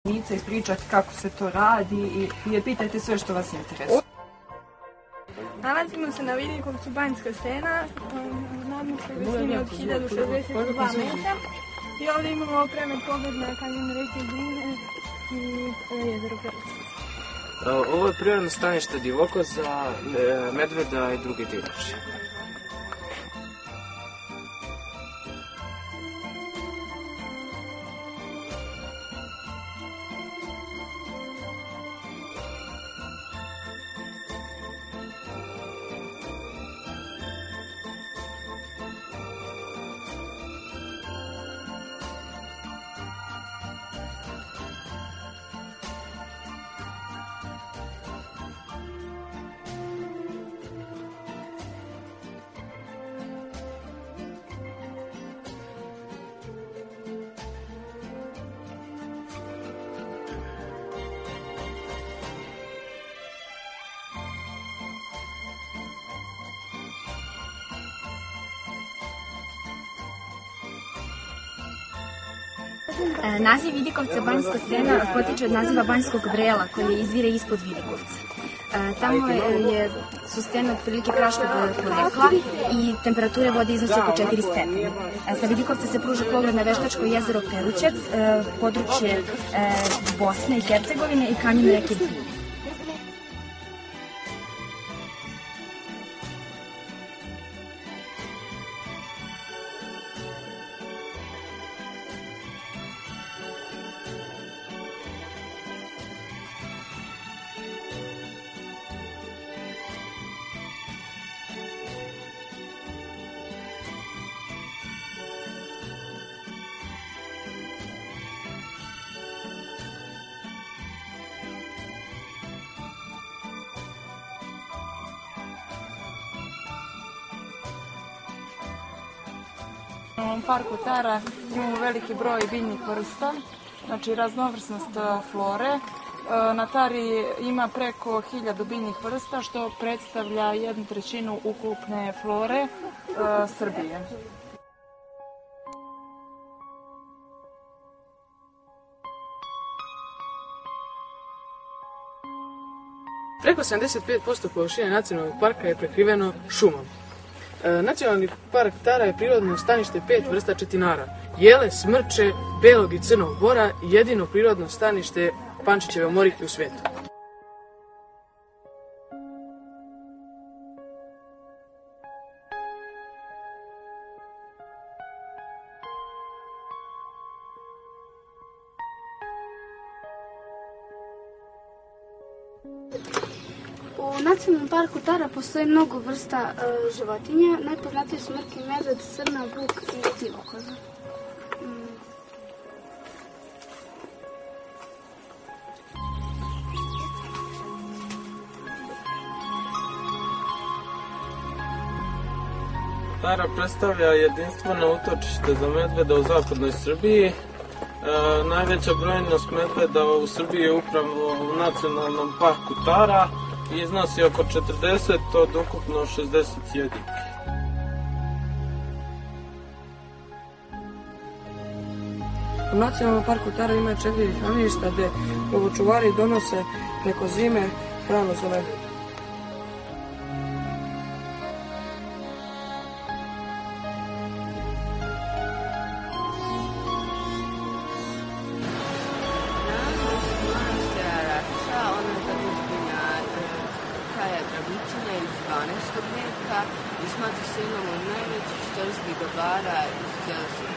ispričati kako se to radi i pitajte sve što vas interesuje. Nalazimo se na Vidikovcu Banjska stena, na visini od 1062 metra i ovdje imamo opremen pogled na kanjon reke Drine i jezero Peruća. Ovo je prirodno stanište divokoza, medveda i druge divljači. Naziv Vidikovca Banjska stena potiče od naziva Banjskog vrela koji izvire ispod Vidikovca. Tamo su stene otprilike kraškog porekla i temperature vode iznosi oko 4 stepena. Sa Vidikovca se pruža pogled na veštačko jezero Perućac, područje Bosne i Hercegovine i kanjon reke Drine. U ovom parku Tara imamo veliki broj biljnih vrsta, znači raznovrsnost flore. Na Tari ima preko 1000 biljnih vrsta, što predstavlja 1/3 ukupne flore Srbije. Preko 75% površine nacionalnog parka je prekriveno šumom. Nacionalni park Tara je prirodno stanište 5 vrsta četinara: jele, smrče, belog i crnog bora i jedino prirodno stanište pančićeve omorike u svijetu. U nacionalnom parku Tara postoji mnogo vrsta životinja. Najpoznatiji su mrki medved, srna, vuk i divokoza. Tara predstavlja jedinstveno utočište za medveda u zapadnoj Srbiji. Najveća brojnost medveda u Srbiji je upravo u nacionalnom parku Tara i iznosi oko 40 od ukupno 60 jedinki. U nacionalnom parku Tara ima 4 hranilišta gde lovočuvari donose preko zime hranu za led. I smatra se jednom od najvećih istorijskih dobara iz